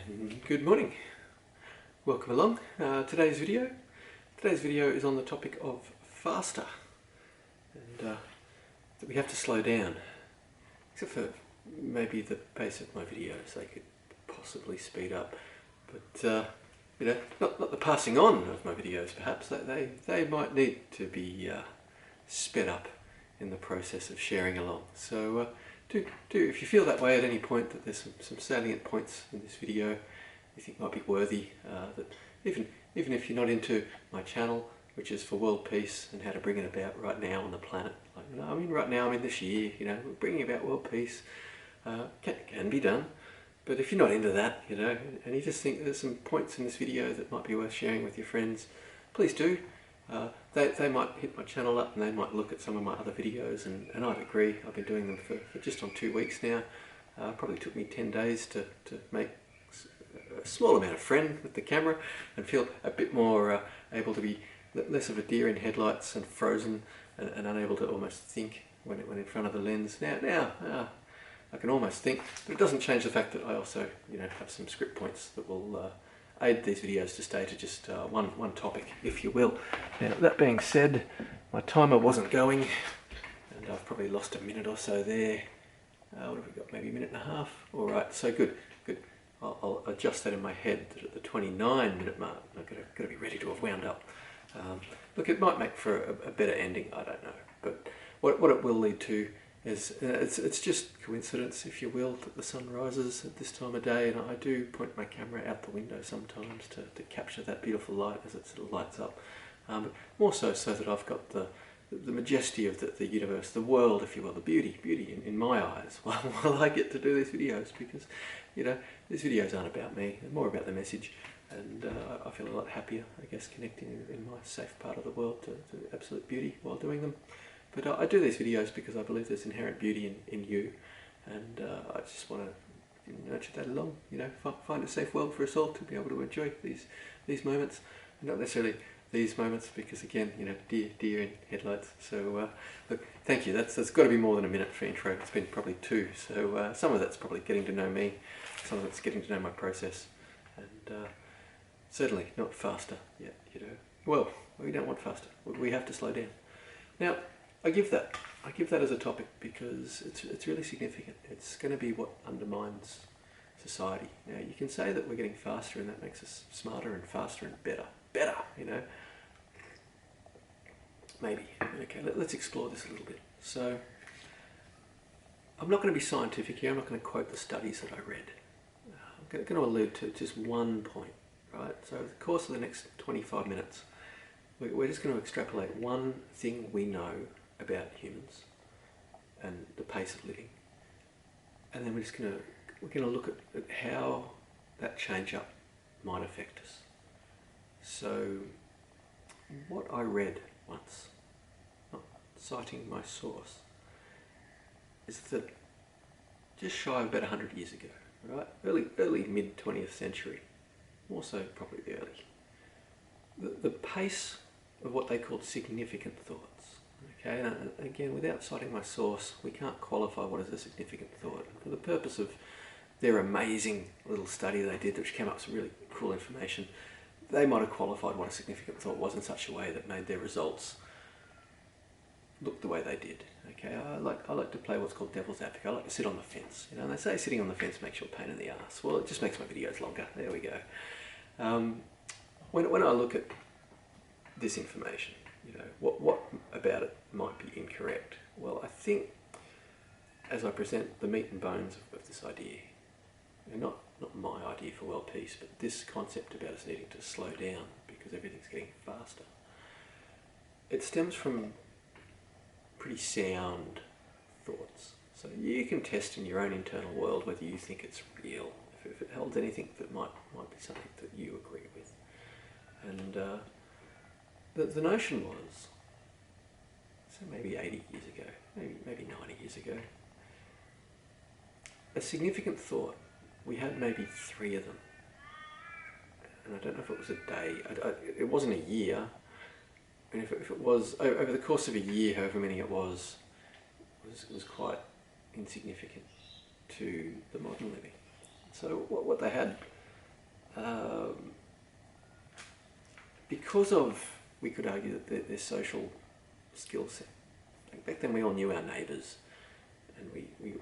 And good morning. Welcome along. Today's video is on the topic of faster, and that we have to slow down, except for maybe the pace of my videos. They could possibly speed up, but you know, not the passing on of my videos. Perhaps they might need to be sped up in the process of sharing along. So do if you feel that way at any point, that there's some salient points in this video you think might be worthy, that even if you're not into my channel, which is for world peace and how to bring it about right now on the planet. Like, you know, I mean, right now, I mean this year, you know, bringing about world peace can be done. But if you're not into that, you know, and you just think there's some points in this video that might be worth sharing with your friends, please do. They might hit my channel up and they might look at some of my other videos, and I'd agree. I've been doing them for just on 2 weeks now. Probably took me 10 days to make a small amount of friend with the camera and feel a bit more able to be less of a deer in headlights and frozen and unable to almost think when in front of the lens. Now I can almost think, but it doesn't change the fact that I also, you know, have some script points that will aid these videos to stay to just one topic, if you will. Now, that being said, my timer wasn't going, and I've probably lost a minute or so there. What have we got? Maybe a minute and a half. All right, so good. I'll adjust that in my head that at the 29-minute mark, I've got to be ready to have wound up. Look, it might make for a better ending. I don't know, but what it will lead to is it's just coincidence, if you will, that the sun rises at this time of day, and I do point my camera out the window sometimes to capture that beautiful light as it sort of lights up. But more so that I've got the majesty of the universe, the world, if you will, the beauty in my eyes while I get to do these videos, because, you know, these videos aren't about me, they're more about the message, and I feel a lot happier, I guess, connecting in my safe part of the world to absolute beauty while doing them. But I do these videos because I believe there's inherent beauty in you, and I just want to nurture that along, you know, find a safe world for us all to be able to enjoy these moments, and not necessarily these moments, because again, you know, deer in headlights. So look, thank you. That's got to be more than a minute for intro. It's been probably 2. So some of that's probably getting to know me, some of it's getting to know my process, and certainly not faster yet. You know, well, we don't want faster. We have to slow down. Now, I give that as a topic because it's really significant. It's going to be what undermines society. Now, you can say that we're getting faster and that makes us smarter and faster and better, you know. Maybe. Okay, let's explore this a little bit. So, I'm not going to be scientific here. I'm not going to quote the studies that I read. I'm going to allude to just one point, right? So, over the course of the next 25 minutes, we're just going to extrapolate one thing we know about humans and the pace of living, and then we're going to look at how that change up might affect us. So what I read once, not citing my source, is that just shy of about 100 years ago, right, early mid 20th century, more so probably the early, the pace of what they called significant thoughts. Okay, and again, without citing my source, we can't qualify what is a significant thought. For the purpose of their amazing little study they did, which came up with some really cool information, they might have qualified what a significant thought was in such a way that made their results look the way they did. Okay, I like to play what's called devil's advocate. I like to sit on the fence. You know, and they say sitting on the fence makes you a pain in the ass. Well, it just makes my videos longer. There we go. When I look at this information, you know, what about it might be incorrect? Well, I think as I present the meat and bones of this idea, and not my idea for world peace, but this concept about us needing to slow down because everything's getting faster, it stems from pretty sound thoughts. So you can test in your own internal world whether you think it's real, if it holds anything that might be something that you agree with. And the notion was, so maybe 80 years ago, maybe 90 years ago, a significant thought, we had maybe 3 of them. And I don't know if it was a day, it wasn't a year, and if it was, over the course of a year, however many it was quite insignificant to the modern living. So what they had because of, we could argue that their social skill set. Like back then we all knew our neighbours, and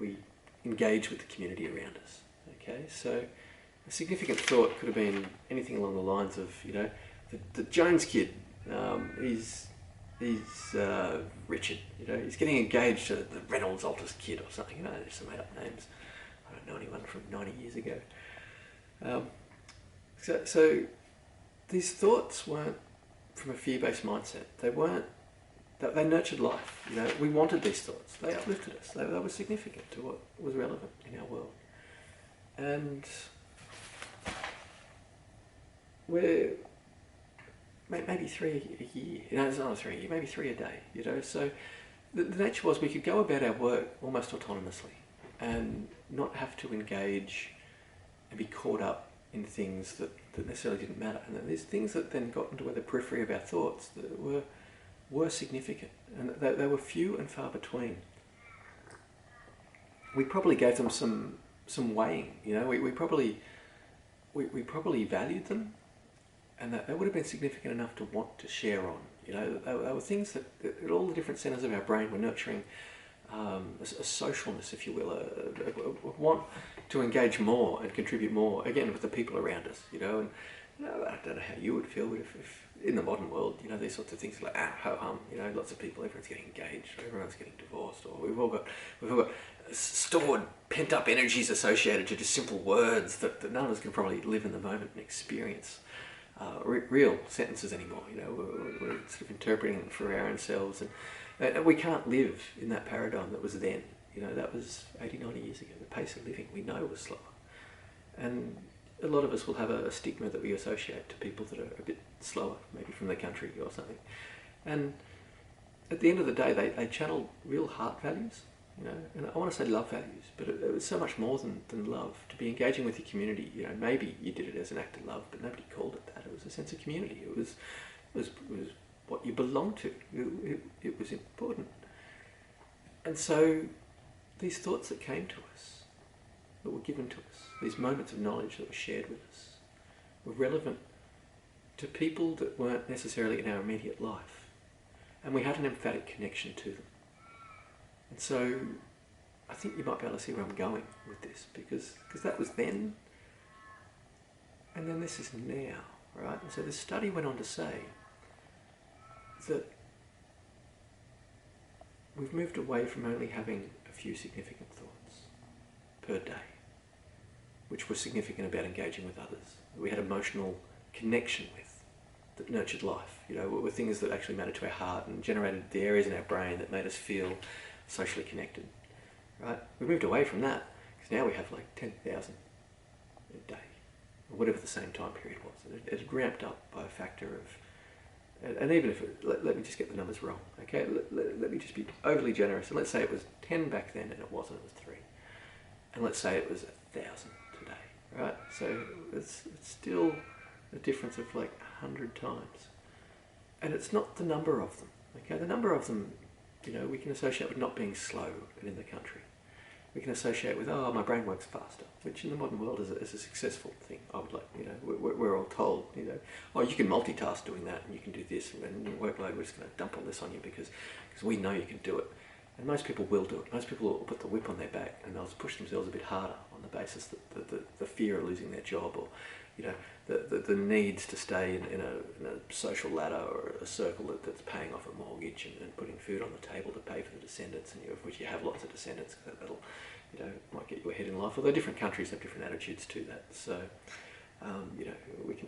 we engaged with the community around us. Okay, so a significant thought could have been anything along the lines of, you know, the Jones kid, he's Richard, you know, he's getting engaged to the Reynolds Altus kid or something, you know, there's some made up names. I don't know anyone from 90 years ago. So these thoughts weren't from a fear-based mindset. They nurtured life. You know, we wanted these thoughts. They uplifted us. They were significant to what was relevant in our world. And we're maybe 3 a year. You know, it's not 3 a year, maybe 3 a day. You know, so the nature was we could go about our work almost autonomously and not have to engage and be caught up in things that necessarily didn't matter. And these things that then got into the periphery of our thoughts that were significant, and they were few and far between. We probably gave them some weighing. You know, we probably valued them, and they would have been significant enough to want to share on. You know, they were things that all the different centres of our brain were nurturing. A socialness, if you will, a want to engage more and contribute more, again, with the people around us, you know. And you know, I don't know how you would feel, but if in the modern world, you know, these sorts of things like ho-hum, you know, lots of people, everyone's getting engaged, or everyone's getting divorced, or we've all got stored pent-up energies associated to just simple words that none of us can probably live in the moment and experience real sentences anymore. You know, we're sort of interpreting them for our own selves, and we can't live in that paradigm that was then. You know, that was 80, 90 years ago. The pace of living we know was slower. And a lot of us will have a stigma that we associate to people that are a bit slower, maybe from the country or something. And at the end of the day, they channeled real heart values, you know, and I want to say love values, but it was so much more than love. To be engaging with your community, you know, maybe you did it as an act of love, but nobody called it that. It was a sense of community. It was what you belonged to. It was important. And so these thoughts that came to us, that were given to us, these moments of knowledge that were shared with us, were relevant to people that weren't necessarily in our immediate life. And we had an emphatic connection to them. And so I think you might be able to see where I'm going with this, because that was then, and then this is now, right? And so the study went on to say that we've moved away from only having a few significant thoughts per day, which were significant about engaging with others, that we had emotional connection with, that nurtured life, you know, were things that actually mattered to our heart and generated the areas in our brain that made us feel socially connected, right? We moved away from that, because now we have like 10,000 a day, or whatever the same time period was. It had ramped up by a factor of, and even if, let me just get the numbers wrong, okay? Let me just be overly generous, and let's say it was 10 back then and it wasn't, it was 3. And let's say it was 1,000 today, right? So it's still a difference of like 100 times. And it's not the number of them, okay? The number of them, you know, we can associate with not being slow and in the country. We can associate with, oh, my brain works faster, which in the modern world is a successful thing. I would like, you know, we're all told, you know, oh, you can multitask doing that, and you can do this, and then your workload, we're just going to dump all this on you because we know you can do it. And most people will do it. Most people will put the whip on their back, and they'll push themselves a bit harder on the basis that the fear of losing their job, or, you know, the needs to stay in a social ladder or a circle that's paying off a mortgage and putting food on the table to pay for the descendants, and of which you have lots of descendants, because that'll, you know, might get you ahead in life. Although different countries have different attitudes to that. So, you know,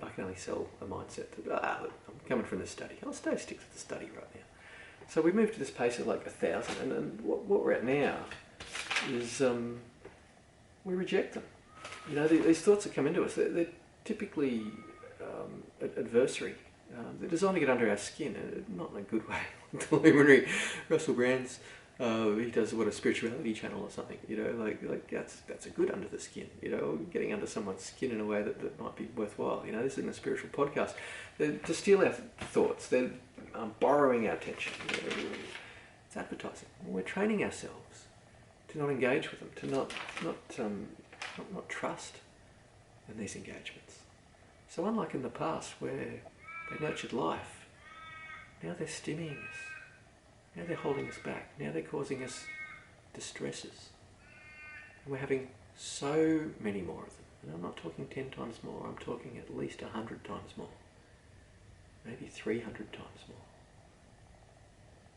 I can only sell a mindset that, look, I'm coming from this study. I'll stick to the study right now. So we moved to this pace of like 1,000, and what we're at now is we reject them. You know, these thoughts that come into us, they're typically adversary. They're designed to get under our skin, not in a good way. The luminary Russell Brand's, he does a spirituality channel or something. You know, like that's a good under the skin. You know, getting under someone's skin in a way that might be worthwhile. You know, this isn't a spiritual podcast. They're to steal our thoughts. They're borrowing our attention. You know, it's advertising. We're training ourselves to not engage with them, to not trust in these engagements. So unlike in the past where they nurtured life, now they're stemming us. Now they're holding us back. Now they're causing us distresses. And we're having so many more of them. And I'm not talking 10 times more, I'm talking at least 100 times more. Maybe 300 times more.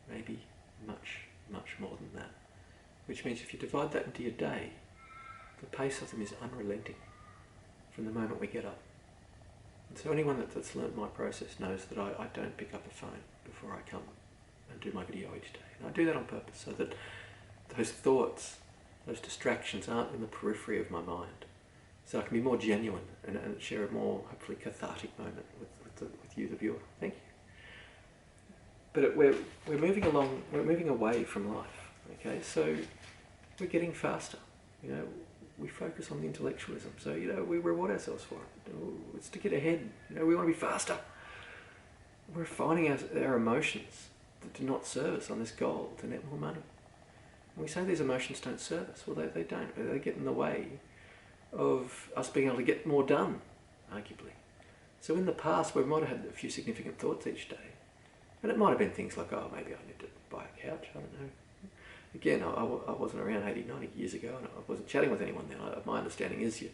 Maybe much, much more than that. Which means if you divide that into your day, the pace of them is unrelenting from the moment we get up. And so anyone that's learned my process knows that I don't pick up a phone before I come and do my video each day. And I do that on purpose so that those thoughts, those distractions aren't in the periphery of my mind. So I can be more genuine and share a more, hopefully, cathartic moment with you, the viewer. Thank you. But we're moving along, we're moving away from life, okay? So we're getting faster, you know. We focus on the intellectualism, so, you know, we reward ourselves for it. It's to get ahead, you know, we want to be faster. We're finding our emotions that do not serve us on this goal to net more money. And we say these emotions don't serve us. Well, they don't. They get in the way of us being able to get more done, arguably. So in the past, we might have had a few significant thoughts each day. And it might have been things like, oh, maybe I need to buy a couch, I don't know. Again, I wasn't around 80, 90 years ago, and I wasn't chatting with anyone then. My understanding is you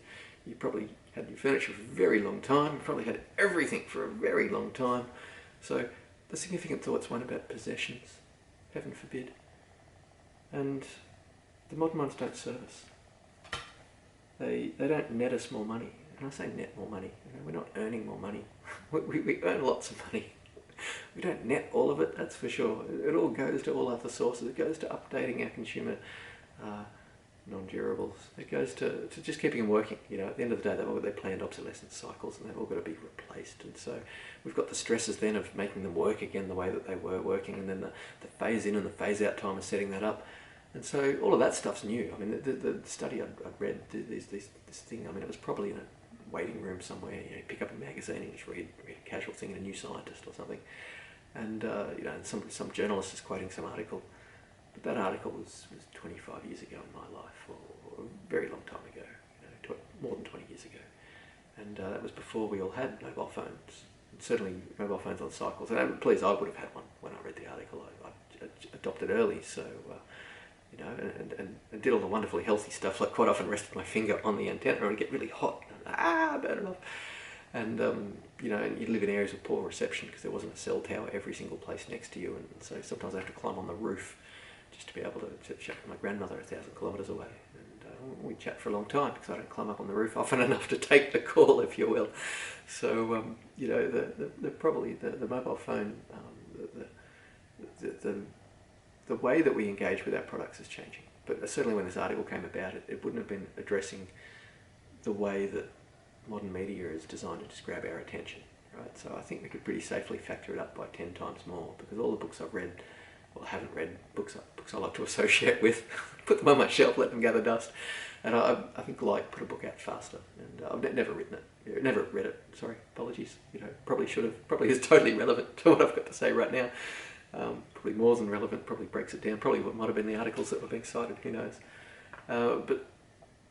probably had your furniture for a very long time, you probably had everything for a very long time. So the significant thoughts weren't about possessions, heaven forbid. And the modern ones don't serve us. They don't net us more money. And I say net more money, you know, we're not earning more money. we earn lots of money. We don't net all of it, that's for sure. It all goes to all other sources. It goes to updating our consumer non-durables. It goes to just keeping them working. You know, at the end of the day, they've all got their planned obsolescence cycles and they've all got to be replaced. And so we've got the stresses then of making them work again the way that they were working, and then the phase in and the phase out time of setting that up. And so all of that stuff's new. I mean, the study I'd read, this thing, I mean, it was probably in a waiting room somewhere. You know, pick up a magazine and just read a casual thing in a New Scientist or something. And you know, some journalist is quoting some article, but that article was 25 years ago in my life, or a very long time ago, you know, more than 20 years ago. And that was before we all had mobile phones, and certainly mobile phones on cycles. And please, I would have had one when I read the article. I adopted early, so you know, and did all the wonderfully healthy stuff, like quite often rested my finger on the antenna and it would get really hot. Burn it off. And you know, you live in areas of poor reception because there wasn't a cell tower every single place next to you, and so sometimes I have to climb on the roof just to be able to chat with my grandmother 1,000 kilometres away. And we chat for a long time because I don't climb up on the roof often enough to take the call, if you will. So you know, probably the mobile phone, the way that we engage with our products is changing. But certainly when this article came about, it wouldn't have been addressing the way that modern media is designed to just grab our attention, right? So I think we could pretty safely factor it up by 10 times more, because all the books I've read, well, haven't read, books I like to associate with, put them on my shelf, let them gather dust, and I think like put a book out faster. And I've never written it, never read it. Sorry, apologies. You know, probably should have. Probably is totally relevant to what I've got to say right now. Probably more than relevant. Probably breaks it down. Probably what might have been the articles that were being cited. Who knows? But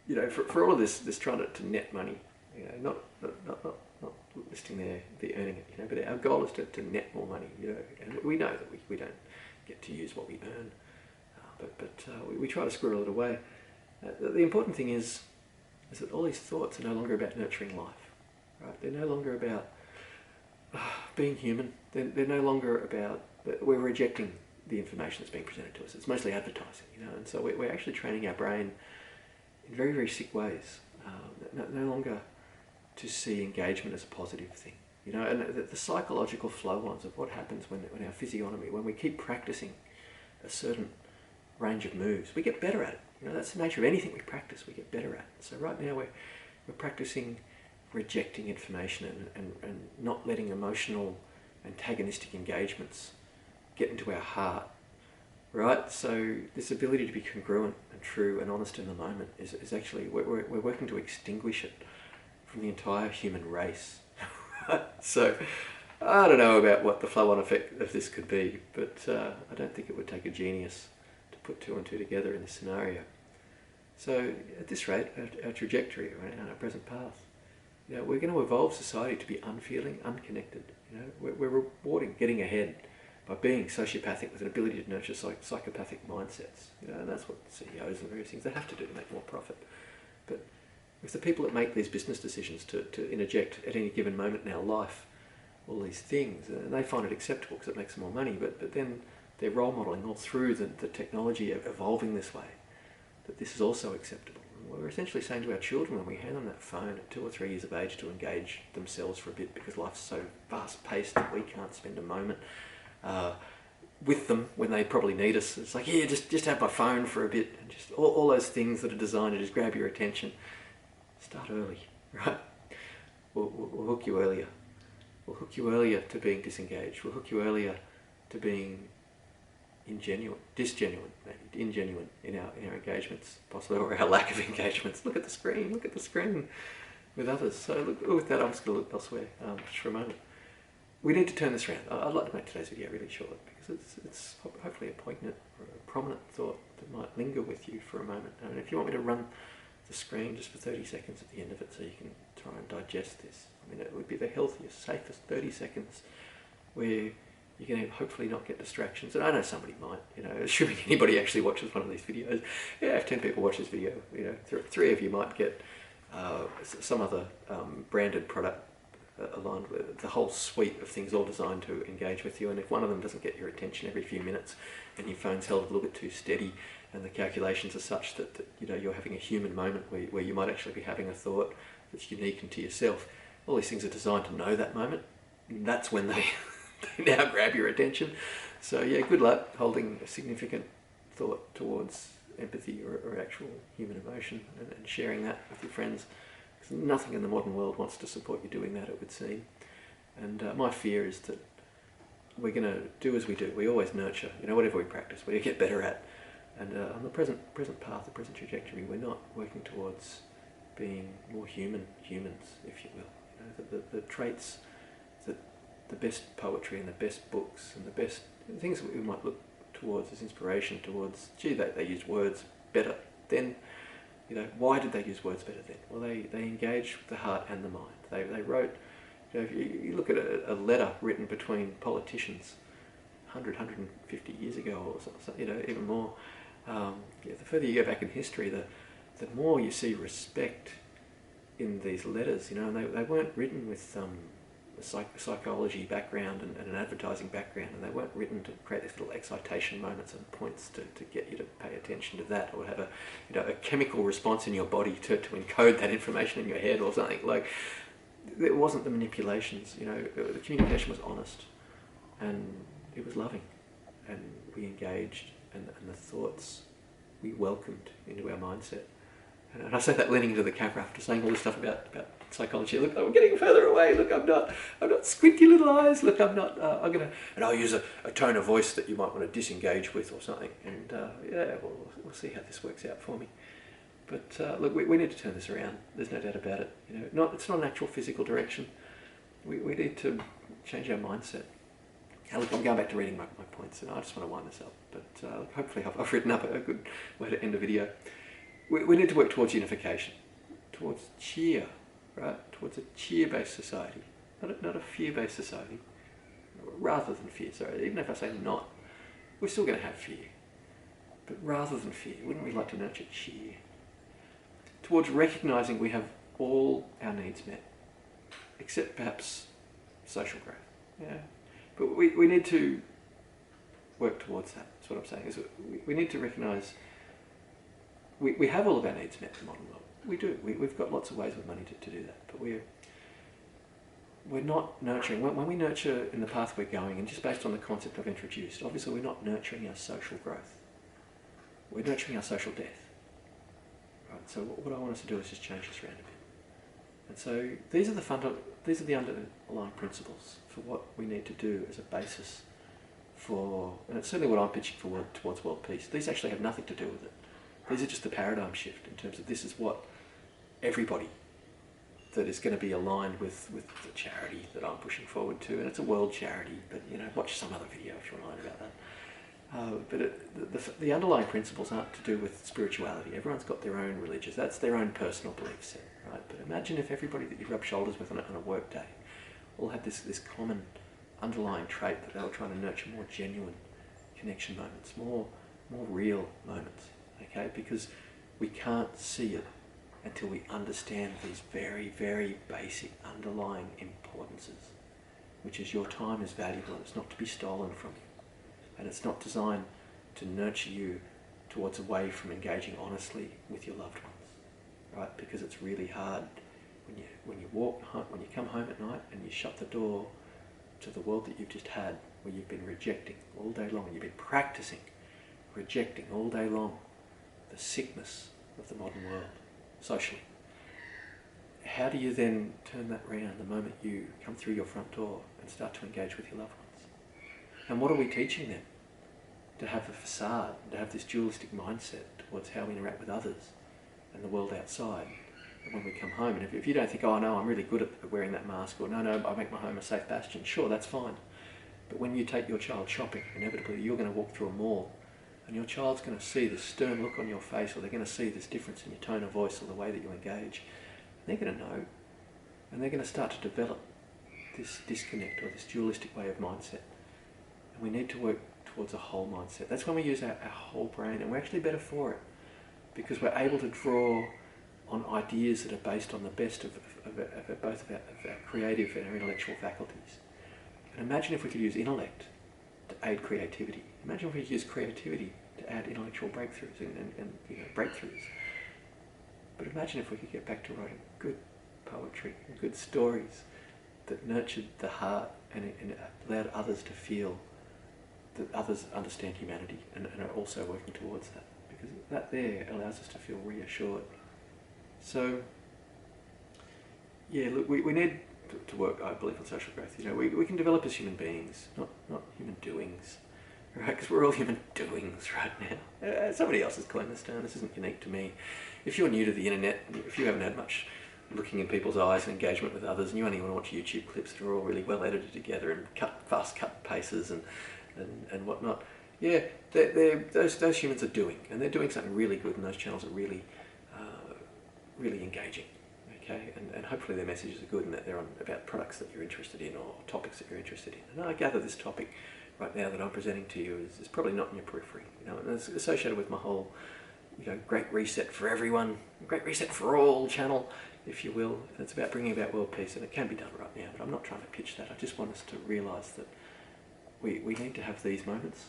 you know, for all of this trying to net money, you know, not listing the earning it, you know, but our goal is to net more money, you know, and we know that we don't get to use what we earn, but we try to squirrel it away. The important thing is that all these thoughts are no longer about nurturing life, right? They're no longer about being human. They're no longer about, we're rejecting the information that's being presented to us. It's mostly advertising, you know, and so we're actually training our brain in very, very sick ways, no longer to see engagement as a positive thing, you know, and the psychological flow-ons of what happens when our physiognomy, when we keep practicing a certain range of moves, we get better at it. You know, that's the nature of anything we practice, we get better at. So right now we're practicing rejecting information and not letting emotional antagonistic engagements get into our heart, right? So this ability to be congruent and true and honest in the moment is actually, we're working to extinguish it from the entire human race. So I don't know about what the flow-on effect of this could be, but I don't think it would take a genius to put two and two together in this scenario. So at this rate, our trajectory, right, our present path, You know, we're going to evolve society to be unfeeling, unconnected. You know, we're rewarding getting ahead by being sociopathic with an ability to nurture psychopathic mindsets. You know, and that's what CEOs and various things they have to do to make more profit. But if the people that make these business decisions to interject at any given moment in our life all these things, and they find it acceptable because it makes them more money, but then they're role modelling all through the technology evolving this way, that this is also acceptable. And we're essentially saying to our children when we hand them that phone at 2 or 3 years of age to engage themselves for a bit because life's so fast-paced that we can't spend a moment with them when they probably need us. It's like, yeah, just have my phone for a bit, and just all those things that are designed to just grab your attention. Start early, right? We'll hook you earlier. We'll hook you earlier to being disengaged. We'll hook you earlier to being disgenuine, maybe ingenuine in our engagements, possibly, or our lack of engagements. Look at the screen with others. So look, with that, I'm just going to look elsewhere just for a moment. We need to turn this around. I'd like to make today's video really short because it's hopefully a poignant or a prominent thought that might linger with you for a moment. And if you want me to run the screen just for 30 seconds at the end of it so you can try and digest this, I mean, it would be the healthiest, safest 30 seconds where you're going to hopefully not get distractions. And I know somebody might, you know, assuming anybody actually watches one of these videos. Yeah, if 10 people watch this video, you know, 3 of you might get some other branded product aligned with the whole suite of things all designed to engage with you. And if one of them doesn't get your attention every few minutes and your phone's held a little bit too steady and the calculations are such that you know, you're having a human moment where you might actually be having a thought that's unique and to yourself, all these things are designed to know that moment. And that's when they now grab your attention. So yeah, good luck holding a significant thought towards empathy or actual human emotion and sharing that with your friends. Because nothing in the modern world wants to support you doing that, it would seem. And my fear is that we're going to do as we do. We always nurture, you know, whatever we practice, we get better at. And on the present path, the present trajectory, we're not working towards being more humans, if you will. You know, the traits that the best poetry and the best books and the best things that we might look towards as inspiration towards, gee, they used words better then. You know, why did they use words better then? Well, they engaged with the heart and the mind. They wrote, you know, if you look at a letter written between politicians 150 years ago or something, you know, even more, the further you go back in history, the more you see respect in these letters, you know, and they weren't written with a psychology background and an advertising background, and they weren't written to create these little excitation moments and points to get you to pay attention to that, or have a, you know, a chemical response in your body to encode that information in your head or something. Like, it wasn't the manipulations, you know, the communication was honest and it was loving, and we engaged, and the thoughts we welcomed into our mindset. And I say that leaning into the camera after saying all this stuff about psychology. Look, I'm getting further away. Look, I'm not squinty little eyes. Look, I'm not. And I'll use a tone of voice that you might want to disengage with or something. And yeah, we'll see how this works out for me. But look, we need to turn this around. There's no doubt about it. You know, it's not an actual physical direction. We need to change our mindset. Now, look, I'm going back to reading my points, and I just want to wind this up. But hopefully, I've written up a good way to end the video. We need to work towards unification, towards cheer, right? Towards a cheer-based society, not a fear-based society. Rather than fear, sorry, even if I say not, we're still going to have fear. But rather than fear, wouldn't we like to nurture cheer? Towards recognising we have all our needs met, except perhaps social growth. Yeah, but we need to work towards that. That's what I'm saying. Is we need to recognise we have all of our needs met in the modern world. We do. We've got lots of ways with money to do that. But we're not nurturing. When we nurture in the path we're going, and just based on the concept I've introduced, obviously we're not nurturing our social growth. We're nurturing our social death. Right. So what I want us to do is just change this around a bit. And so these are the underlying principles for what we need to do as a basis for, and it's certainly what I'm pitching for towards world peace. These actually have nothing to do with it. These are just a paradigm shift in terms of this is what everybody that is going to be aligned with the charity that I'm pushing forward to, and it's a world charity, but you know, watch some other video if you want to learn about that. But the underlying principles aren't to do with spirituality. Everyone's got their own religions. That's their own personal belief set, right? but imagine if everybody that you rub shoulders with on a work day all had this common underlying trait that they were trying to nurture more genuine connection moments, more real moments, okay? Because we can't see it until we understand these very, very basic underlying importances, which is your time is valuable and it's not to be stolen from you. And it's not designed to nurture you towards away from engaging honestly with your loved ones, right? Because it's really hard when you walk home, when you come home at night and you shut the door to the world that you've just had, where you've been rejecting all day long, and you've been practicing rejecting all day long the sickness of the modern world, socially. How do you then turn that around the moment you come through your front door and start to engage with your loved ones? And what are we teaching them? To have a facade, to have this dualistic mindset towards how we interact with others and the world outside. And when we come home, and if you don't think, oh no, I'm really good at wearing that mask, or no, I make my home a safe bastion, sure, that's fine. But when you take your child shopping, inevitably you're going to walk through a mall and your child's going to see this stern look on your face, or they're going to see this difference in your tone of voice or the way that you engage. And they're going to know, and they're going to start to develop this disconnect or this dualistic way of mindset. And we need to work towards a whole mindset. That's when we use our whole brain, and we're actually better for it because we're able to draw on ideas that are based on the best of both of our creative and our intellectual faculties. And imagine if we could use intellect to aid creativity. Imagine if we could use creativity to add intellectual breakthroughs and breakthroughs. But imagine if we could get back to writing good poetry and good stories that nurtured the heart and allowed others to feel that others understand humanity and are also working towards that. Because that there allows us to feel reassured. So, yeah, look, we need to work, I believe, on social growth. We can develop as human beings, not human doings, right? Because we're all human doings right now. Somebody else has coined this term. This isn't unique to me. If you're new to the internet, if you haven't had much looking in people's eyes and engagement with others, and you only want to watch YouTube clips that are all really well edited together and fast cut paces and whatnot, yeah, those humans are doing, and they're doing something really good, and those channels are really engaging. Okay, and hopefully their messages are good and that they're about products that you're interested in or topics that you're interested in. And I gather this topic right now that I'm presenting to you is probably not in your periphery, and it's associated with my whole, Great Reset for everyone, Great Reset for all channel, if you will. And it's about bringing about world peace, and it can be done right now, but I'm not trying to pitch that. I just want us to realise that we need to have these moments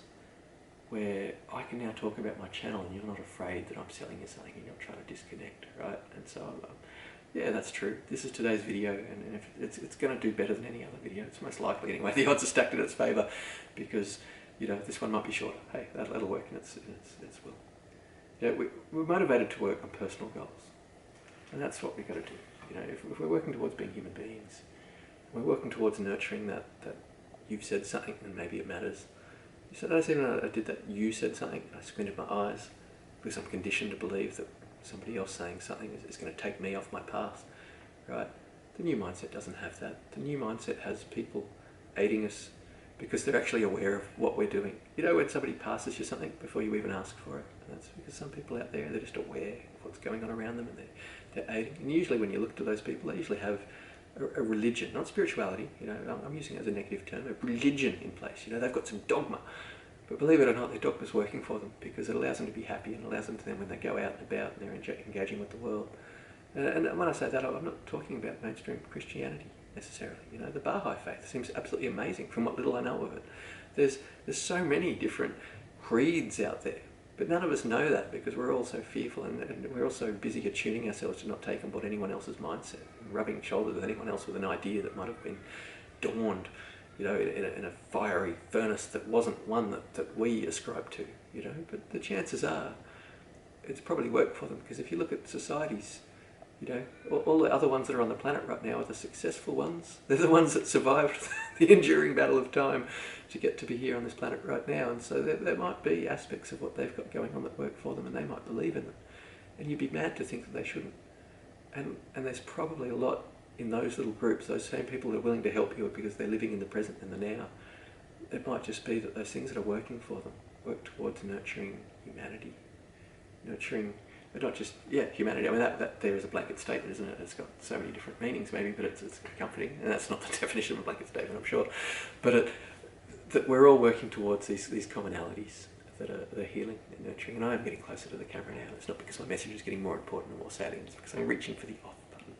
where I can now talk about my channel and you're not afraid that I'm selling you something and you're trying to disconnect, right? And so yeah, that's true. This is today's video, and if it's going to do better than any other video. It's most likely anyway. The odds are stacked in its favour because this one might be shorter. Hey, that'll work in its will. Yeah, we're motivated to work on personal goals, and that's what we've got to do. If we're working towards being human beings, we're working towards nurturing that you've said something and maybe it matters. So I did that. You said something. I squinted my eyes because I'm conditioned to believe that somebody else saying something is going to take me off my path, right? The new mindset doesn't have that. The new mindset has people aiding us because they're actually aware of what we're doing. When somebody passes you something before you even ask for it, and that's because some people out there, they're just aware of what's going on around them, and they're aiding. And usually when you look to those people, they usually have a religion, not spirituality, I'm using it as a negative term, a religion in place. They've got some dogma. But believe it or not, their dogma's working for them because it allows them to be happy and allows them to then, when they go out and about and they're engaging with the world. And when I say that, I'm not talking about mainstream Christianity necessarily. The Baha'i faith seems absolutely amazing from what little I know of it. There's so many different creeds out there, but none of us know that because we're all so fearful and we're all so busy attuning ourselves to not take on board anyone else's mindset and rubbing shoulders with anyone else with an idea that might have been dawned in a fiery furnace that wasn't one that we ascribe to, but the chances are it's probably worked for them, because if you look at societies, all the other ones that are on the planet right now are the successful ones. They're the ones that survived the enduring battle of time to get to be here on this planet right now, and so there might be aspects of what they've got going on that work for them, and they might believe in them, and you'd be mad to think that they shouldn't. And there's probably a lot in those little groups, those same people that are willing to help you because they're living in the present and the now. It might just be that those things that are working for them work towards nurturing humanity, nurturing but not just, yeah, humanity. I mean, that there is a blanket statement, isn't it? It's got so many different meanings, maybe, but it's comforting, and that's not the definition of a blanket statement, I'm sure. But that we're all working towards these commonalities that are healing and nurturing. And I am getting closer to the camera now. It's not because my message is getting more important and more salient, it's because I'm reaching for the off button.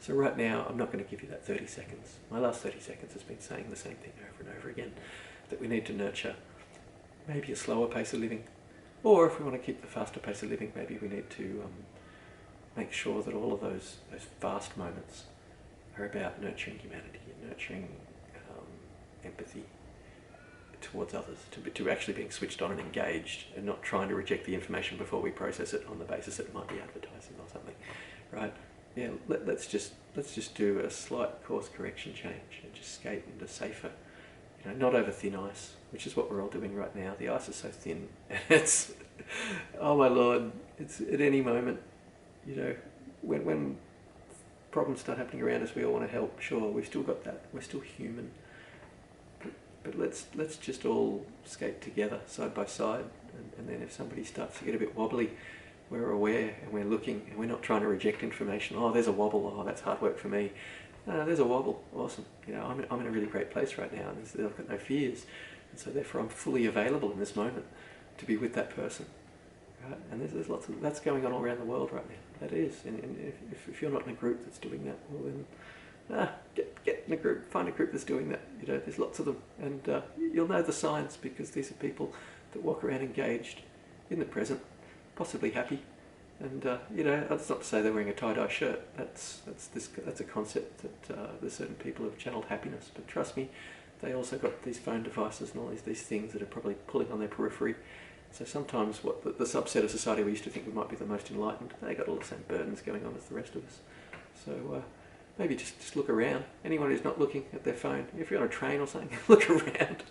So right now, I'm not going to give you that 30 seconds. My last 30 seconds has been saying the same thing over and over again, that we need to nurture maybe a slower pace of living, or if we want to keep the faster pace of living, maybe we need to make sure that all of those fast moments are about nurturing humanity and nurturing empathy towards others, to actually being switched on and engaged, and not trying to reject the information before we process it on the basis that it might be advertising or something, right? Yeah, let's just do a slight course correction change and just skate into safer, not over thin ice, which is what we're all doing right now. The ice is so thin, and it's, oh my Lord, it's at any moment, when problems start happening around us, we all want to help. Sure, we've still got that. We're still human. But let's just all skate together, side by side, and then if somebody starts to get a bit wobbly, we're aware and we're looking, and we're not trying to reject information. Oh, there's a wobble. Oh, that's hard work for me. No, there's a wobble. Awesome. I'm in a really great place right now, and I've got no fears, and so therefore I'm fully available in this moment to be with that person. Right? And there's lots of that's going on all around the world right now. That is, and if you're not in a group that's doing that, well then. Get in a group, find a group that's doing that. There's lots of them, and you'll know the signs, because these are people that walk around engaged in the present, possibly happy. And that's not to say they're wearing a tie-dye shirt. That's a concept that there's certain people who have channeled happiness. But trust me, they also got these phone devices and all these things that are probably pulling on their periphery. So sometimes what the subset of society we used to think we might be the most enlightened, they got all the same burdens going on as the rest of us. So. Maybe just look around. Anyone who's not looking at their phone, if you're on a train or something, look around.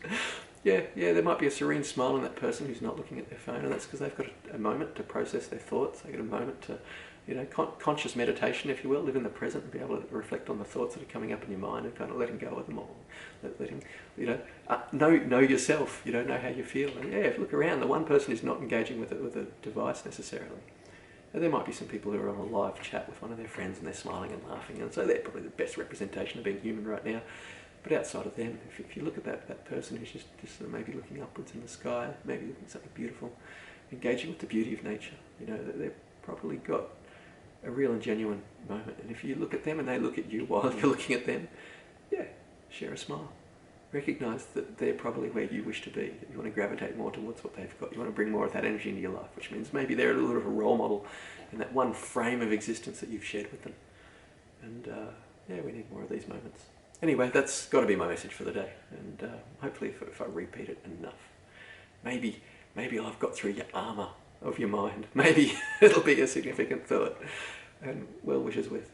Yeah, there might be a serene smile on that person who's not looking at their phone, and that's because they've got a moment to process their thoughts. They've got a moment to, conscious meditation, if you will, live in the present and be able to reflect on the thoughts that are coming up in your mind and kind of letting go of them all. Letting, know yourself. Know how you feel. And yeah, if you look around, the one person is not engaging with a device necessarily. And there might be some people who are on a live chat with one of their friends and they're smiling and laughing, and so they're probably the best representation of being human right now. But outside of them, if you look at that person who's just sort of maybe looking upwards in the sky, maybe looking at something beautiful, engaging with the beauty of nature, they've probably got a real and genuine moment. And if you look at them and they look at you while you're looking at them, yeah, share a smile. Recognise that they're probably where you wish to be, that you want to gravitate more towards what they've got. You want to bring more of that energy into your life, which means maybe they're a little bit of a role model in that one frame of existence that you've shared with them. And yeah, we need more of these moments. Anyway, that's got to be my message for the day. And hopefully if I repeat it enough, maybe I've got through your armour of your mind. Maybe it'll be a significant thought. And well wishes with.